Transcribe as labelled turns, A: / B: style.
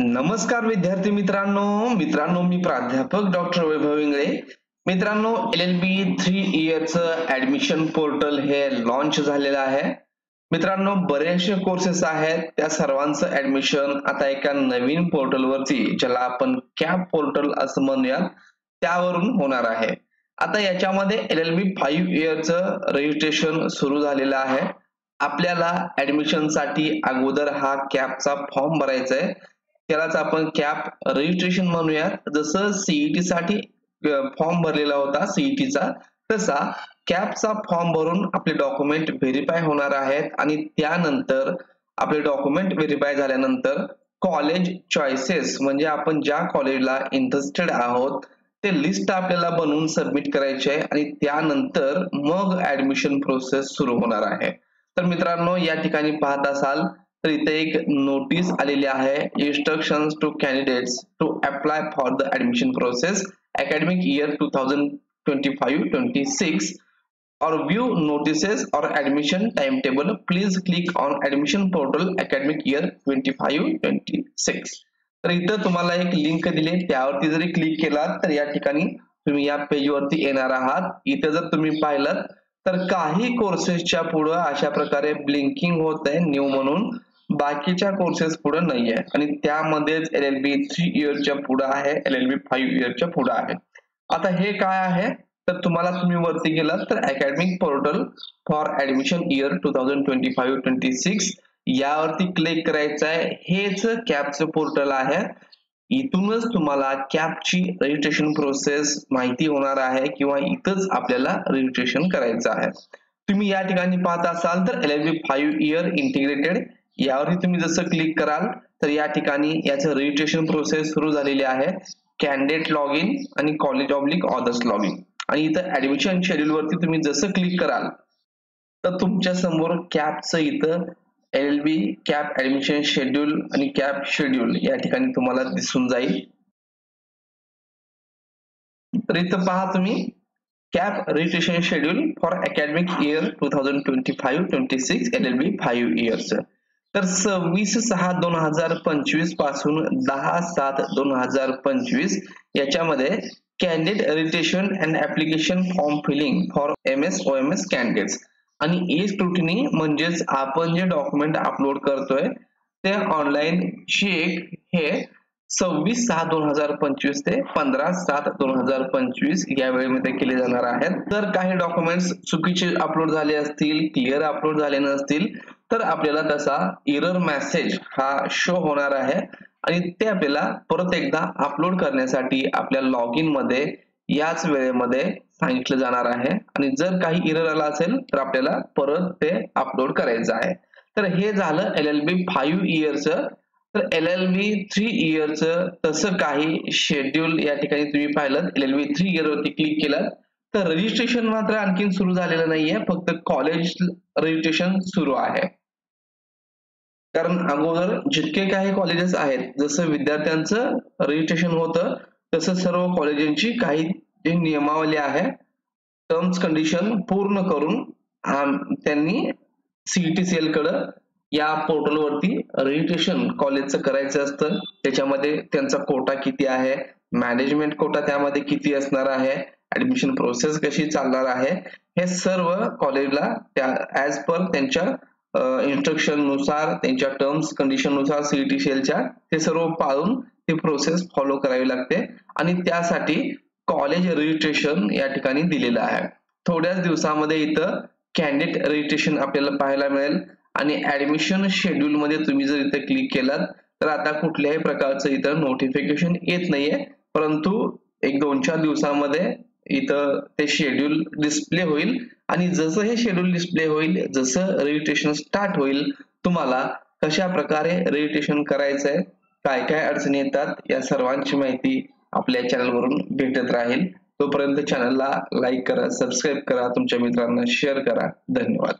A: नमस्कार विद्यार्थी मित्रांनो मी प्राध्यापक डॉक्टर वैभव इंगळे. मित्रांनो, LLB 3 इयरचं ऍडमिशन पोर्टल हे लॉन्च झालेलं आहे. मित्रांनो, बरेचसे कोर्सेस आहेत, त्या सर्वांचं ऍडमिशन आता एका नवीन पोर्टल वरती, ज्याला आपण कॅप पोर्टल असं म्हणूयात, त्यावरून होणार आहे. आता याच्यामध्ये LLB 5 इयरचं रजिस्ट्रेशन सुरू झालेलं आहे. आपल्याला ऍडमिशन साठी अगोदर हा कॅपचा फॉर्म भरायचा आहे. त्यालाच आपण कॅप रजिस्ट्रेशन म्हणूयात. जसं सीईटी साठी फॉर्म भरलेला होता सीईटीचा, तसा कॅपचा फॉर्म भरून आपले डॉक्युमेंट व्हेरीफाय होणार आहेत आणि त्यानंतर आपले डॉक्युमेंट व्हेरीफाय झाल्यानंतर कॉलेज चॉईसेस म्हणजे आपण ज्या कॉलेजला इंटरेस्टेड आहोत ते लिस्ट आपल्याला बनवून सबमिट करायचे आहे आणि त्यानंतर मग ऍडमिशन प्रोसेस सुरू होणार आहे. तर मित्रांनो, या ठिकाणी पाहत असाल तर इथे एक नोटीस आलेली आहे, instructions to candidates to apply for the admission process academic year 2025-26 or view notices or admission timetable. Please click on admission portal academic year 25-26. तर इथं तुम्हाला एक लिंक दिली, त्यावरती जरी क्लिक केला तर या ठिकाणी तुम्ही या पेज वरती येणार आहात. इथे जर तुम्ही पाहिलं तर काही कोर्सेसच्या पुढे अशा प्रकारे ब्लिंकिंग होत आहे न्यू म्हणून, बाकीच्या कोर्सेस पुढे नाहीये आणि त्यामध्येच LLB 3 इयरच्या पुढे आहे, LLB 5 इयरच्या पुढे आहे. आता हे काय आहे तर तुम्ही वरती गेलात तर academic portal for admission year 2025-26 यावरती क्लिक करायचं आहे. हेच कॅपचं पोर्टल आहे. इथूनच तुम्हाला कॅपची रजिस्ट्रेशन प्रोसेस माहिती होणार आहे किंवा इथंच आपल्याला रजिस्ट्रेशन करायचं आहे. तुम्ही या ठिकाणी पाहत असाल तर LLB 5 इयर इंटिग्रेटेड यावरती तुम्ही जसं क्लिक कराल तर या ठिकाणी याचं रजिस्ट्रेशन प्रोसेस सुरू झालेली आहे. कॅन्डिडेट लॉग इन आणि college oblique others log in आणि इथं ऍडमिशन शेड्यूल वरती तुम्ही जसं क्लिक कराल तर तुमच्या समोर कॅपचं इथं LLB कॅप ऍडमिशन शेड्यूल आणि कॅप शेड्यूल या ठिकाणी तुम्हाला दिसून जाईल. तर इथं पहा तुम्ही CAP registration schedule for academic year 2025-26 LLB 5 years. तर 26/6/2025 पासून 10/7/2025 याच्यामध्ये candidate registration and application form filling for MS OMS candidates आणि एज स्क्रुटिनी म्हणजेच आपण जे डॉक्युमेंट अपलोड करतोय ते ऑनलाईन चेक हे 26/6/2025 ते 15/7/2025 या वेळेमध्ये केले जाणार आहेत. जर काही डॉक्युमेंट्स चुकीचे अपलोड झाले असतील, क्लिअर अपलोड झाले नसतील तर आपल्याला तसा एरर मेसेज हा शो होणार आहे आणि ते आपल्याला परत एकदा अपलोड करण्यासाठी आपल्या लॉग इन मध्ये याच वेळेमध्ये सांगितलं जाणार आहे आणि जर काही एरर आला असेल तर आपल्याला परत ते अपलोड करायचं आहे. तर हे झालं LLB 5 इयरचं. तर LLB 3 इयरचं तसं काही शेड्यूल या ठिकाणी तुम्ही पाहिलं LLB 3 इयर वरती क्लिक केलं तर रजिस्ट्रेशन मात्र आणखी सुरू झालेलं नाहीये, फक्त कॉलेज रजिस्ट्रेशन सुरू आहे. कारण अगोदर जितके काही कॉलेजेस आहेत जसं विद्यार्थ्यांचं रजिस्ट्रेशन होतं तसं सर्व कॉलेजांची काही जी नियमावली आहे, टर्म्स कंडिशन पूर्ण करून त्यांनी CETCL कडे या पोर्टल वरती रजिस्ट्रेशन कॉलेजचं करायचं असतं. त्याच्यामध्ये त्यांचा कोटा किती आहे, मॅनेजमेंट कोटा त्यामध्ये किती असणार आहे, ऍडमिशन प्रोसेस कशी चालणार आहे, हे सर्व कॉलेजला ऍज पर त्यांच्या इन्स्ट्रक्शन नुसार, त्यांच्या टर्म्स कंडिशन नुसार CETCLच्या ते सर्व पाळून ती प्रोसेस फॉलो करावी लागते आणि त्यासाठी कॉलेज रजिस्ट्रेशन या ठिकाणी दिलेलं आहे. थोड्याच दिवसामध्ये इथं कॅन्डिडेट रजिस्ट्रेशन आपल्याला पाहायला मिळेल आणि ऍडमिशन शेड्यूल मध्ये तुम्ही जर इथे क्लिक केलात तर आता कुठल्याही प्रकारचं इथं नोटिफिकेशन येत नाहीये, परंतु 1-2-4 दिवसामध्ये इथं ते शेड्यूल डिस्प्ले होईल आणि जसं हे शेड्यूल डिस्प्ले होईल, जसं रजिस्ट्रेशन स्टार्ट होईल, तुम्हाला कशा प्रकारे रजिस्ट्रेशन करायचंय, काय काय अडचणी येतात या सर्वांची माहिती आपल्या चॅनल वरून भेटत राहील. तोपर्यंत चॅनलला लाईक करा, सबस्क्राईब करा, तुमच्या मित्रांना शेअर करा. धन्यवाद.